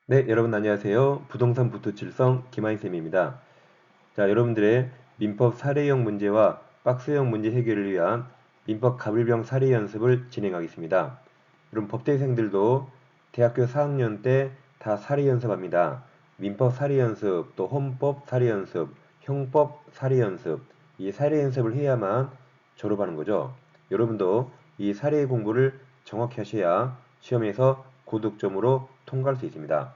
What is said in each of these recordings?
네, 여러분 안녕하세요. 부동산 부토칠성 김하인쌤입니다. 자, 여러분들의 민법 사례형 문제와 박스형 문제 해결을 위한 민법 가불병 사례 연습을 진행하겠습니다. 여러분 법대생들도 대학교 4학년 때 다 사례 연습합니다. 민법 사례 연습, 또 헌법 사례 연습, 형법 사례 연습, 이 사례 연습을 해야만 졸업하는 거죠. 여러분도 이 사례 공부를 정확히 하셔야 시험에서 고득점으로 통과할 수 있습니다.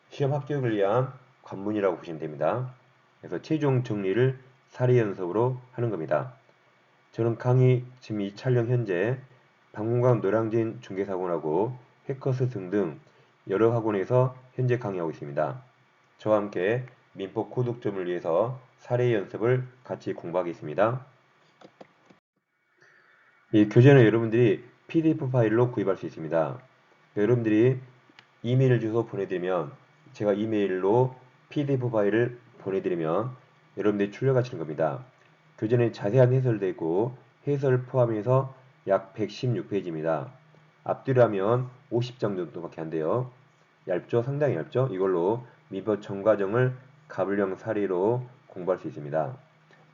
시험 합격을 위한 관문이라고 보시면 됩니다. 그래서 최종 정리를 사례 연습으로 하는 겁니다. 저는 강의 지금 이 촬영 현재 박문광 노량진 중개사관하고 해커스 등등 여러 학원에서 현재 강의하고 있습니다. 저와 함께 민법 고득점을 위해서 사례 연습을 같이 공부하겠습니다. 이 교재는 여러분들이 PDF 파일로 구입할 수 있습니다. 여러분들이 이메일 주소 보내드리면 제가 이메일로 PDF 파일을 보내드리면 여러분들이 출력하시는 겁니다. 교재는 자세한 해설되어 있고 해설 포함해서 약 116페이지입니다. 앞뒤로 하면 50장 정도밖에 안 돼요. 얇죠? 상당히 얇죠? 이걸로 민법 전과정을 가불형 사례로 공부할 수 있습니다.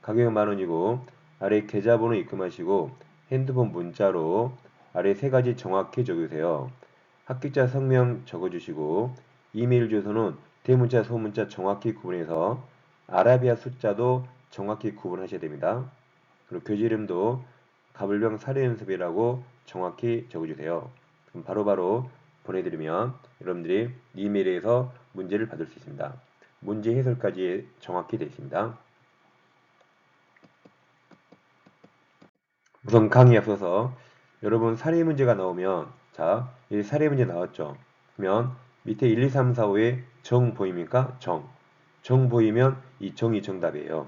가격은 만원이고 아래 계좌번호 입금하시고 핸드폰 문자로 아래 세 가지 정확히 적으세요. 합격자 성명 적어주시고 이메일 주소는 대문자 소문자 정확히 구분해서 아라비아 숫자도 정확히 구분하셔야 됩니다. 그리고 교재 이름도 가불병 사례 연습이라고 정확히 적어주세요. 그럼 바로바로 보내드리면 여러분들이 이메일에서 문제를 받을 수 있습니다. 문제 해설까지 정확히 되어 있습니다. 우선 강의에 앞서서 여러분 사례 문제가 나오면 자, 이 사례 문제 나왔죠. 그러면 밑에 1, 2, 3, 4, 5에 정 보입니까? 정. 정 보이면 이 정이 정답이에요.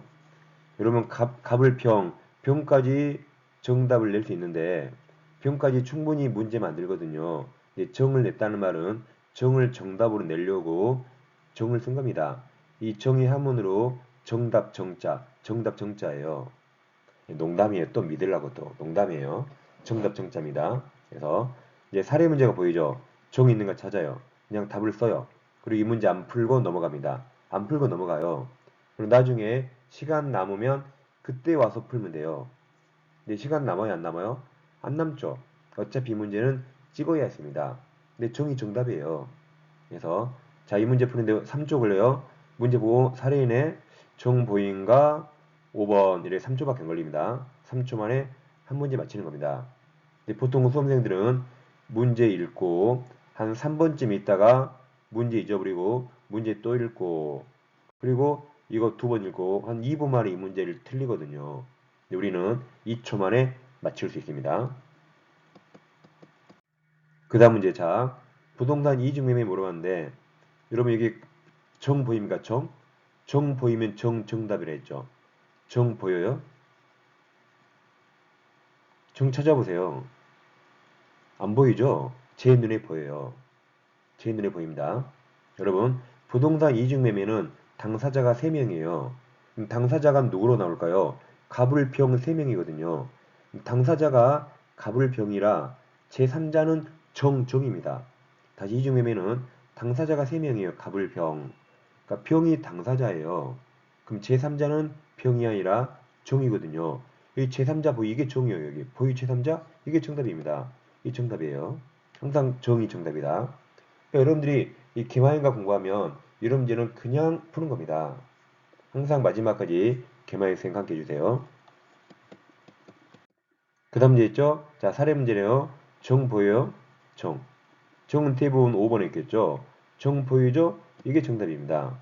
여러분 갑을 병까지 정답을 낼 수 있는데 병까지 충분히 문제 만들거든요. 정을 냈다는 말은 정을 정답으로 내려고 정을 쓴 겁니다. 이 정의 한문으로 정답 정자예요. 농담이에요. 또 믿으려고 또 농담이에요. 정답 정자입니다. 그래서 이제 사례 문제가 보이죠. 정 있는 거 찾아요. 그냥 답을 써요. 그리고 이 문제 안 풀고 넘어갑니다. 안 풀고 넘어가요. 그리고 나중에 시간 남으면 그때 와서 풀면 돼요. 근데 시간 남아요, 안 남아요? 안 남죠. 어차피 이 문제는 찍어야 했습니다. 근데 정이 정답이에요. 그래서 자, 이 문제 푸는데 3초 걸려요. 문제 보고 사례인의 정보인과 5번 이래 3초밖에 안 걸립니다. 3초 만에 한 문제 맞히는 겁니다. 근데 보통 수험생들은 문제 읽고 한 3번쯤 있다가 문제 잊어버리고 문제 또 읽고 그리고 이거 2번 읽고 한 2분 만에 이 문제를 틀리거든요. 근데 우리는 2초 만에 맞출 수 있습니다. 그 다음 문제 자 부동산 이중매매 물어봤는데 여러분 여기 정 보입니까? 정? 정 보이면 정답이라 했죠. 정 보여요? 정 찾아보세요. 안 보이죠? 제 눈에 보여요. 제 눈에 보입니다. 여러분 부동산 이중매매는 당사자가 3명이에요. 당사자가 누구로 나올까요? 갑을병 3명이거든요. 당사자가 갑을병이라 제3자는 정입니다. 다시 이중매매는 당사자가 3명이에요. 갑을병. 그러니까 병이 당사자예요. 그럼 제3자는 병이 아니라 정이거든요. 이 제3자 보이 이게 정이에요. 여기 보이 제3자 이게 정답입니다. 이 정답이에요. 항상 정이 정답이다. 그러니까 여러분들이 이 개마인과 공부하면 이런 문제는 그냥 푸는 겁니다. 항상 마지막까지 개마인 생각해 주세요. 그 다음 문제 있죠? 자, 사례 문제네요. 정 보여요? 정. 정은 대부분 5번에 있겠죠? 정 보이죠? 이게 정답입니다.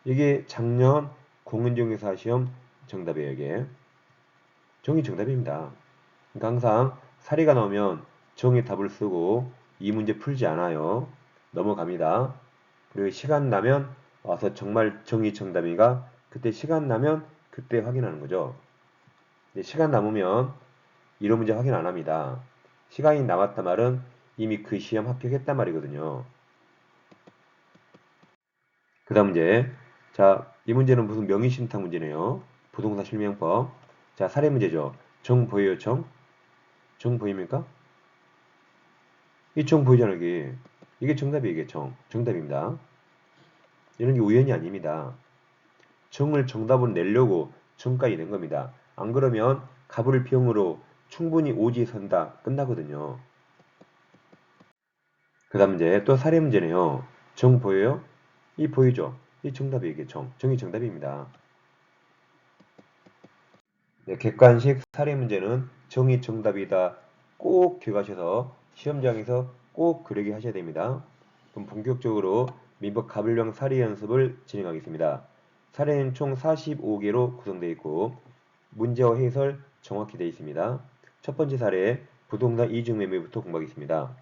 이게 작년 공인중개사 시험 정답이에요, 이게. 정이 정답입니다. 그러니까 항상 사례가 나오면 정의 답을 쓰고 이 문제 풀지 않아요. 넘어갑니다. 그리고 시간 나면 와서 정말 정의 정답인가? 그때 시간 나면 그때 확인하는 거죠. 시간 남으면 이런 문제 확인 안 합니다. 시간이 남았단 말은 이미 그 시험 합격했단 말이거든요. 그 다음 문제. 자, 이 문제는 무슨 명의신탁 문제네요. 부동산 실명법. 자, 사례 문제죠. 정 보여요, 정? 정 보입니까? 이 정 보이잖아요, 여기. 이게 정답이 이게 정답입니다. 이런 게 우연이 아닙니다. 정을 정답으로 내려고 정까지 낸 겁니다. 안 그러면 갑을 병으로 충분히 오지에 선다 끝나거든요. 그 다음 이제 또 사례 문제네요. 정 보여요? 이 보이죠? 이 정답이 이게 정이 정답입니다. 네, 객관식 사례 문제는 정이 정답이다. 꼭 기억하셔서 시험장에서 꼭 그러게 하셔야 됩니다. 그럼 본격적으로 민법 가불령 사례 연습을 진행하겠습니다. 사례는 총 45개로 구성되어 있고 문제와 해설 정확히 되어 있습니다. 첫 번째 사례 부동산 이중매매부터 공부하겠습니다.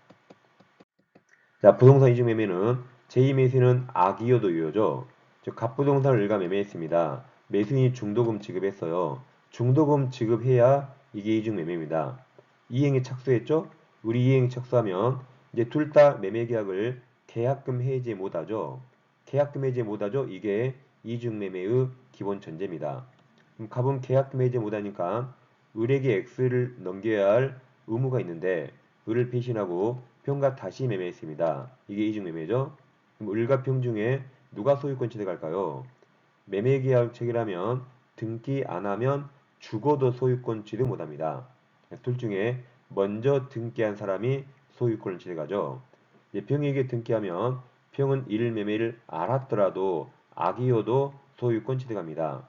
자, 부동산 이중매매는 제2매수는 악이어도 유효죠. 즉 갑부동산을 일가 매매했습니다. 매수인이 중도금 지급했어요. 중도금 지급해야 이게 이중매매입니다. 이행에 착수했죠? 우리 이행에 착수하면 이제 둘 다 매매계약을 계약금 해지 못하죠. 계약금 해지 못하죠? 이게 이중매매의 기본 전제입니다. 그럼 갑은 계약금 해지 못하니까 을에게 X를 넘겨야 할 의무가 있는데 을을 배신하고 병과 다시 매매했습니다. 이게 이중매매죠. 그럼 을과 병 중에 누가 소유권 취득할까요? 매매계약 체결하면 등기 안 하면 죽어도 소유권 취득 못합니다. 둘 중에 먼저 등기한 사람이 소유권을 취득하죠. 병에게 등기하면 병은 일 매매를 알았더라도 악이어도 소유권 취득합니다.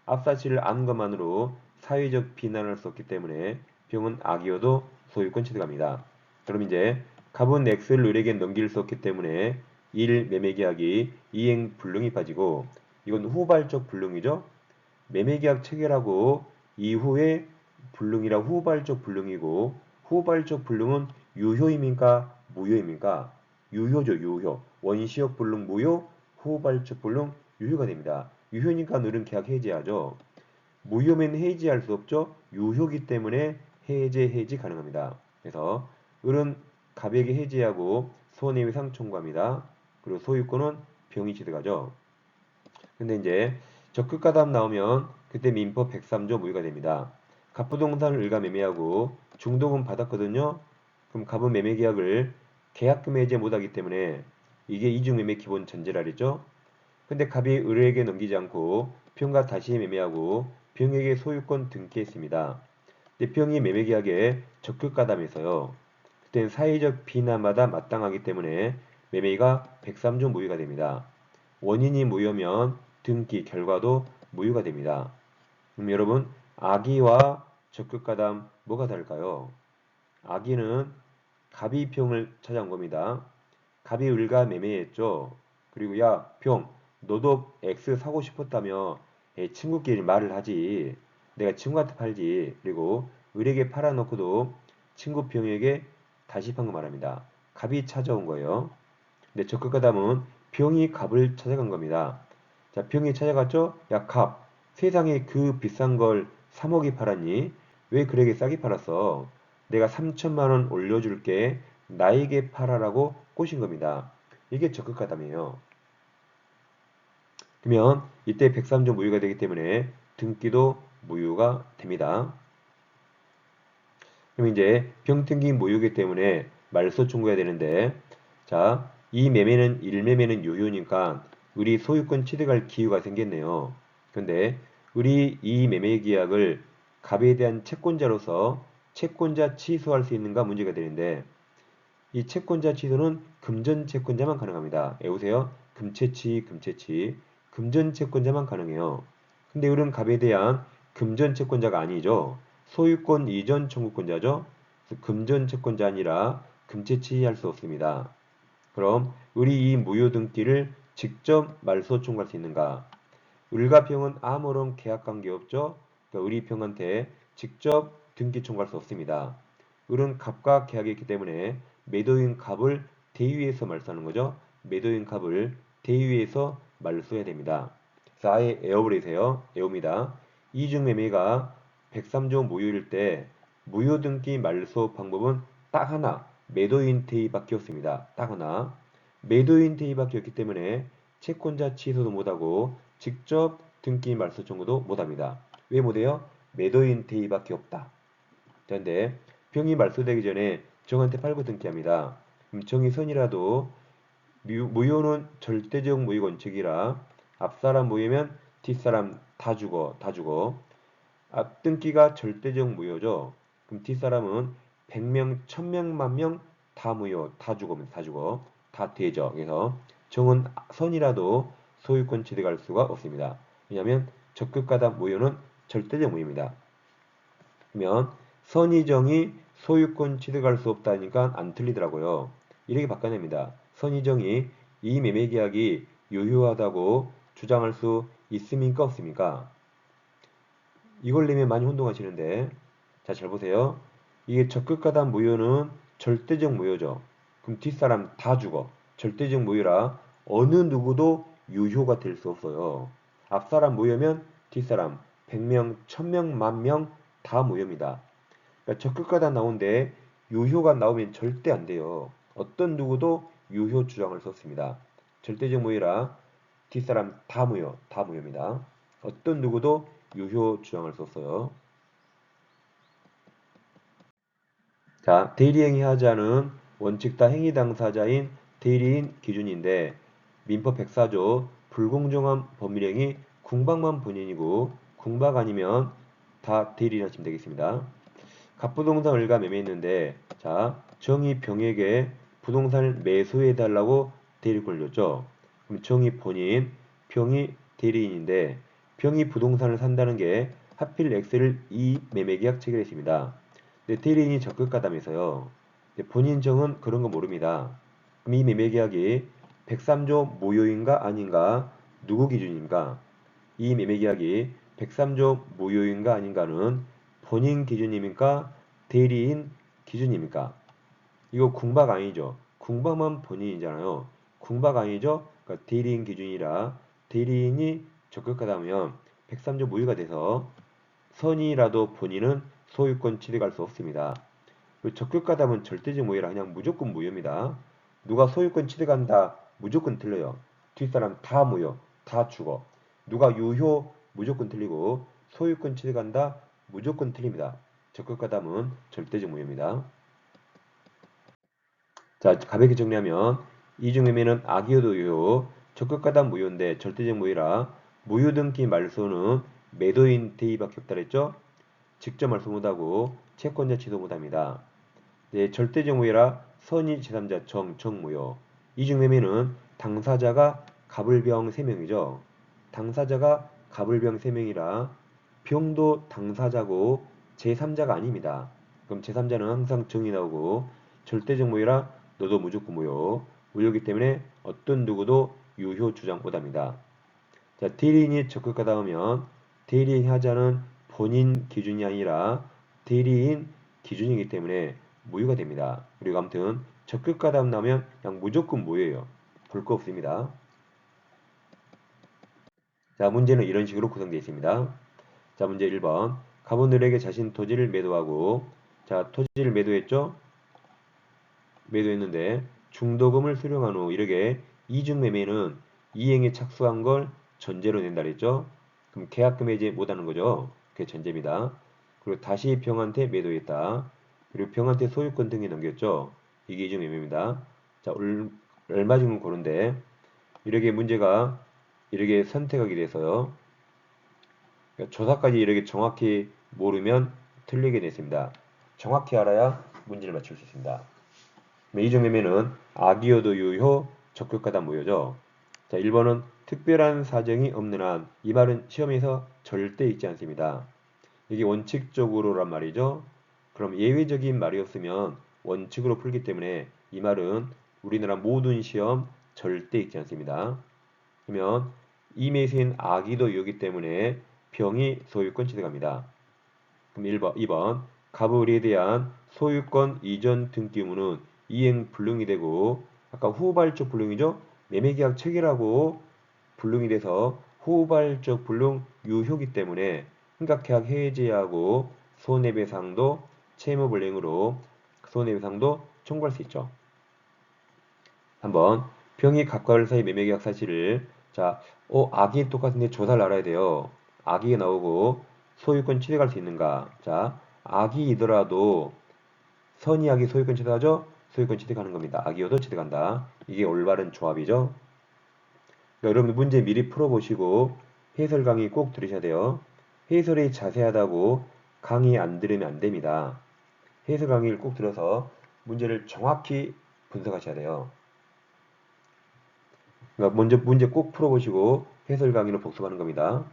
앞사실을 아는 것만으로 사회적 비난을 할 수 없기 때문에 병은 악이어도 소유권 취득합니다. 그럼 이제 갑은 X를 을에게 넘길 수 없기 때문에 1. 매매계약이 이행 불능이 빠지고 이건 후발적 불능이죠. 매매계약 체결하고 이후에 불능이라 후발적 불능이고 후발적 불능은 유효입니까? 무효입니까? 유효죠. 유효. 원시적 불능 무효, 후발적 불능 유효가 됩니다. 유효니까 늘은 계약 해지하죠. 무효면 해지할 수 없죠. 유효기 때문에 해지 가능합니다. 그래서 을은 갑에게 해지하고 손해배상 청구합니다. 그리고 소유권은 병이 취득하죠. 근데 이제 적극가담 나오면 그때 민법 103조 무효가 됩니다. 갑부동산을 을과 매매하고 중도금 받았거든요. 그럼 갑은 매매계약을 계약금 해지 못하기 때문에 이게 이중매매 기본 전제라 그랬죠. 근데 갑이 을에게 넘기지 않고 병과 다시 매매하고 병에게 소유권 등기했습니다. 근데 병이 매매계약에 적극가담해서요. 그때는 사회적 비난마다 마땅하기 때문에 매매가 103조 무효가 됩니다. 원인이 무효면 등기 결과도 무효가 됩니다. 그럼 여러분 악의와 적극가담 뭐가 다를까요? 악의는 갑이 병을 찾아온 겁니다. 갑이 을과 매매했죠. 그리고 야 병 너도 X 사고 싶었다며 친구끼리 말을 하지. 내가 친구한테 팔지. 그리고 을에게 팔아놓고도 친구 병에게 다시 판 거 말합니다. 갑이 찾아온 거예요. 근데 적극가담은 병이 갑을 찾아간 겁니다. 자, 병이 찾아갔죠? 야, 갑. 세상에 그 비싼 걸 3억이 팔았니? 왜 그렇게 싸게 팔았어? 내가 3천만 원 올려줄게. 나에게 팔아라고 꼬신 겁니다. 이게 적극가담이에요. 그러면 이때 103조 무효가 되기 때문에 등기도 무효가 됩니다. 그럼 이제 병등기 무효이기 때문에 말소 청구해야 되는데 자, 이 매매는 1매매는 유효니까 우리 소유권 취득할 기회가 생겼네요. 근데 우리 이 매매 계약을 갑에 대한 채권자로서 채권자 취소할 수 있는가 문제가 되는데 이 채권자 취소는 금전 채권자만 가능합니다. 외우세요. 금채취. 금전 채권자만 가능해요. 근데 우리는 갑에 대한 금전 채권자가 아니죠. 소유권 이전 청구권자죠. 그래서 금전 채권자 아니라 금채취할 수 없습니다. 그럼 우리 이 무효 등기를 직접 말소 청구할 수 있는가? 을과 병은 아무런 계약 관계 없죠. 그러니까 을이 병한테 직접 등기 청구할 수 없습니다. 을은 갑과 계약이 있기 때문에 매도인 갑을 대위에서 말소하는 거죠. 매도인 갑을 대위에서 말소해야 됩니다. 그래서 아예 에어버리세요. 에옵니다. 이중매매가 103조 무효일 때 무효 등기 말소 방법은 딱 하나 매도인 대위밖에 없습니다. 딱 하나 매도인 대위밖에 없기 때문에 채권자 취소도 못하고 직접 등기 말소 청구도 못합니다. 왜 못해요? 매도인 대위밖에 없다. 그런데 병이 말소되기 전에 정한테 팔고 등기합니다. 정이 선이라도 무효는 절대적 무효 원칙이라 앞사람 무효면 뒷사람 다 죽어, 다 죽어. 앞등기가 절대적 무효죠. 그럼 뒷사람은 100명, 1000명, 만명 다 무효, 다 죽어, 다 죽어. 다 되죠. 그래서 정은 선이라도 소유권 취득할 수가 없습니다. 왜냐하면 적극가담 무효는 절대적 무효입니다. 그러면 선의정이 소유권 취득할 수 없다니까 안 틀리더라고요. 이렇게 바꿔냅니다. 선의정이 이 매매계약이 유효하다고 주장할 수 있습니까? 없습니까? 이걸 내면 많이 혼동하시는데 자, 잘 보세요. 이게 적극가담 무효는 절대적 무효죠. 그럼 뒷사람 다 죽어. 절대적 무효라 어느 누구도 유효가 될 수 없어요. 앞사람 무효면 뒷사람 100명, 1000명, 만명 다 무효입니다. 그러니까 적극가담 나오는데 유효가 나오면 절대 안 돼요. 어떤 누구도 유효 주장을 썼습니다. 절대적 무효라 뒷사람 다 무효, 다 무효입니다. 어떤 누구도 유효 주장을 썼어요. 자, 대리행위 하자는 원칙다 행위 당사자인 대리인 기준인데 민법 104조 불공정한 법률행위 궁박만 본인이고 궁박 아니면 다 대리인 하시면 되겠습니다. 갑부동산 을가 매매했는데 자, 정이 병에게 부동산을 매수해달라고 대리권을 줬죠. 그럼 정이 본인, 병이 대리인인데 병이 부동산을 산다는 게 하필 X를 이 매매계약 체결했습니다. 근데 대리인이 적극가담해서요. 본인 정은 그런 거 모릅니다. 그럼 이 매매계약이 103조 무효인가 아닌가 누구 기준인가? 이 매매계약이 103조 무효인가 아닌가는 본인 기준입니까? 대리인 기준입니까? 이거 궁박 아니죠? 궁박만 본인이잖아요. 궁박 아니죠? 그러니까 대리인 기준이라 대리인이 적극하다면 103조 무효가 돼서 선이라도 본인은 소유권 취득할 수 없습니다. 적극가담은 절대적 무효라 그냥 무조건 무효입니다. 누가 소유권 취득한다 무조건 틀려요. 뒷사람 다 무효, 다 죽어. 누가 유효 무조건 틀리고 소유권 취득한다 무조건 틀립니다. 적극가담은 절대적 무효입니다. 자, 가볍게 정리하면 이중매매는 악의도 유효, 적극가담 무효인데 절대적 무효라 무효등기 말소는 매도인 대의밖에 없다 그랬죠? 직접 말소 못하고 채권자 취소 못합니다. 네, 절대적 무효라 선의 제3자 정무효. 이중매매는 당사자가 갑을병 3명이죠. 당사자가 갑을병 3명이라 병도 당사자고 제3자가 아닙니다. 그럼 제3자는 항상 정이 나오고 절대적 무효라 너도 무조건 무효. 무효이기 때문에 어떤 누구도 유효 주장 못합니다. 자, 대리인이 적극하다하면 대리인 하자는 본인 기준이 아니라 대리인 기준이기 때문에 무효가 됩니다. 그리고 아무튼 적극가담 나오면 그냥 무조건 무효예요. 볼 거 없습니다. 자, 문제는 이런 식으로 구성되어 있습니다. 자, 문제 1번. 가분들에게 자신 토지를 매도하고 자, 토지를 매도했죠? 매도했는데 중도금을 수령한 후 이렇게 이중매매는 이행에 착수한 걸 전제로 낸다 그랬죠? 그럼 계약금 해지 못하는 거죠? 그게 전제입니다. 그리고 다시 병한테 매도했다. 그리고 병한테 소유권 등에 넘겼죠? 이게 이중매매입니다. 자, 얼마 주면 고른데 이렇게 문제가 이렇게 선택하게 돼서요. 그러니까 조사까지 이렇게 정확히 모르면 틀리게 됐습니다. 정확히 알아야 문제를 맞출 수 있습니다. 이중매매는 악의여도 유효, 적극가담 무효죠. 자, 1번은 특별한 사정이 없는 한 이 말은 시험에서 절대 있지 않습니다. 이게 원칙적으로란 말이죠. 그럼 예외적인 말이었으면 원칙으로 풀기 때문에 이 말은 우리나라 모든 시험 절대 있지 않습니다. 그러면 이 매수인 악의도 유효이기 때문에 병이 소유권 취득합니다. 그럼 1번, 2번 갑을에 대한 소유권 이전 등기 의무는 이행 불능이 되고 아까 후발적 불능이죠. 매매계약 체결하고 불능이 돼서 후발적 불능 유효기 때문에 흥각계약 해지하고 손해배상도 채무불이행으로 손해배상도 청구할 수 있죠. 한번 병이 갑과을 사이 매매계약 사실을 자, 악이 똑같은데 조사를 알아야 돼요. 악이 나오고 소유권 취득할 수 있는가? 자, 악이더라도 선의악이 소유권 취득하죠? 소유권 취득하는 겁니다. 악이어도 취득한다. 이게 올바른 조합이죠. 여러분 문제 미리 풀어보시고 해설 강의 꼭 들으셔야 돼요. 해설이 자세하다고 강의 안 들으면 안 됩니다. 해설 강의를 꼭 들어서 문제를 정확히 분석하셔야 돼요. 그러니까 먼저 문제 꼭 풀어보시고 해설 강의로 복습하는 겁니다.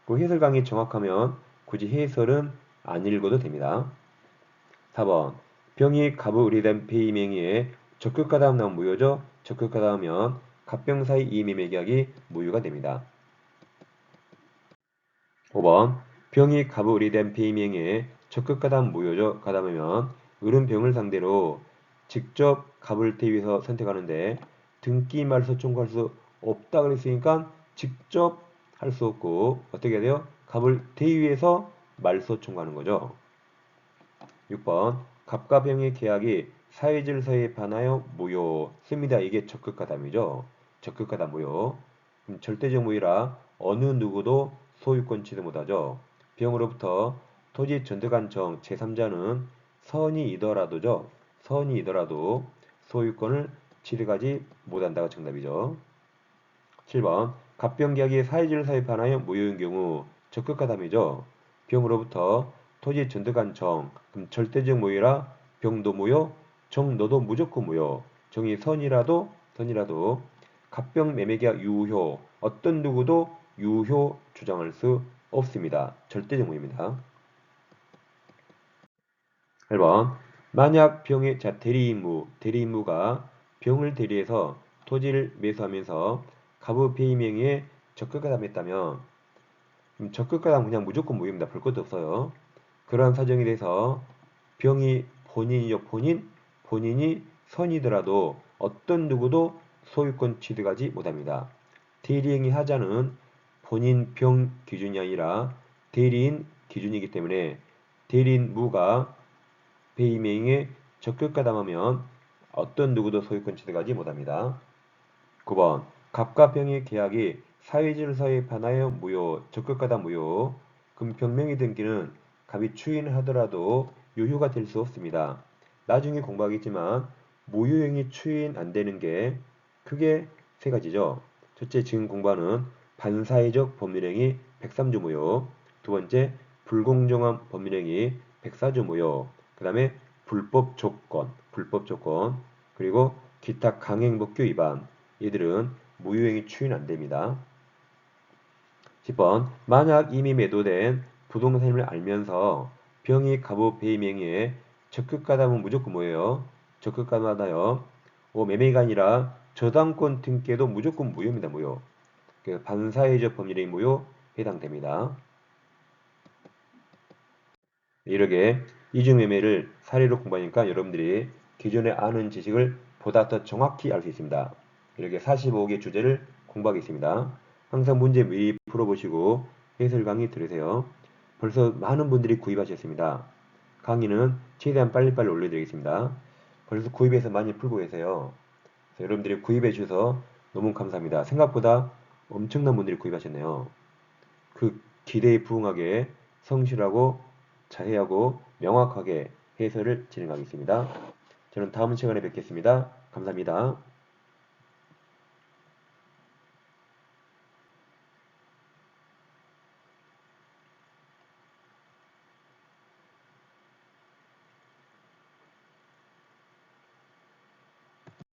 그 해설 강의 정확하면 굳이 해설은 안 읽어도 됩니다. 4번 병이 갑을 의뢰된 폐의 명의에 적극과 다음 나온 무효죠. 적극과 다음면 갑병 사이 이의매매 계약이 무효가 됩니다. 5번 병이 갑을 의뢰된 폐의 명의에 적극과 다음 무효죠. 가담하면 을은 병을 상대로 직접 갑을 대위해서 선택하는데 등기 말소 청구할 수 없다 그랬으니까 직접 할 수 없고 어떻게 해야 돼요? 갑을 대위해서 말소 청구하는 거죠. 6번 갑과 병의 계약이 사회질서에 반하여 무효습니다. 이게 적극가담이죠. 적극가담 무효. 절대적 무효라 어느 누구도 소유권 취득 못하죠. 병으로부터 토지 전득한청 제3자는 선이이더라도죠. 선이이더라도 소유권을 취득하지 못한다가 정답이죠. 7번 갑병계약이 사회질서에 반하여 무효인 경우 적극가담이죠. 병으로부터 토지 전득한 정, 그럼 절대적 무효라 병도 무효, 정너도 무조건 무효. 정이 선이라도 갑병 매매계약 유효, 어떤 누구도 유효 주장할 수 없습니다. 절대적 무효입니다. 1번 만약 병의 대리인무가 병을 대리해서 토지를 매수하면서 갑의 폐의 명의에 적극가담했다면 적극가담 그냥 무조건 무효입니다. 볼 것도 없어요. 그러한 사정에 대해서 병이 본인이 선이더라도 어떤 누구도 소유권 취득하지 못합니다. 대리행위 하자는 본인 병 기준이 아니라 대리인 기준이기 때문에 대리인 무가 배임행위에 적극가담하면 어떤 누구도 소유권 취득하지 못합니다. 9번 갑과 병의 계약이 사회질서에 반하여 무효, 적극가담 무효. 그럼 병명의 등기는 갑이 추인하더라도 유효가 될 수 없습니다. 나중에 공부하겠지만 무효행위 추인 안 되는 게 크게 세 가지죠. 첫째 지금 공부하는 반사회적 법률행위 103조 무효. 두 번째 불공정한 법률행위 104조 무효. 그 다음에 불법 조건, 그리고 기타 강행법규 위반. 이들은 무효행위 추인 안 됩니다. 10번 만약 이미 매도된 부동산임을 알면서 병이 갑의 배임 명의에 적극가담은 무조건 뭐예요? 적극가담하나요? 매매가 아니라 저당권 등기에도 무조건 무효입니다. 무효. 반사회적 법률의 무효 해당됩니다. 이렇게 이중매매를 사례로 공부하니까 여러분들이 기존에 아는 지식을 보다 더 정확히 알 수 있습니다. 이렇게 45개 주제를 공부하겠습니다. 항상 문제 미리 풀어보시고 해설 강의 들으세요. 벌써 많은 분들이 구입하셨습니다. 강의는 최대한 빨리빨리 올려드리겠습니다. 벌써 구입해서 많이 풀고 계세요. 여러분들이 구입해 주셔서 너무 감사합니다. 생각보다 엄청난 분들이 구입하셨네요. 그 기대에 부응하게 성실하고 자세하고 명확하게 해설을 진행하겠습니다. 저는 다음 시간에 뵙겠습니다. 감사합니다.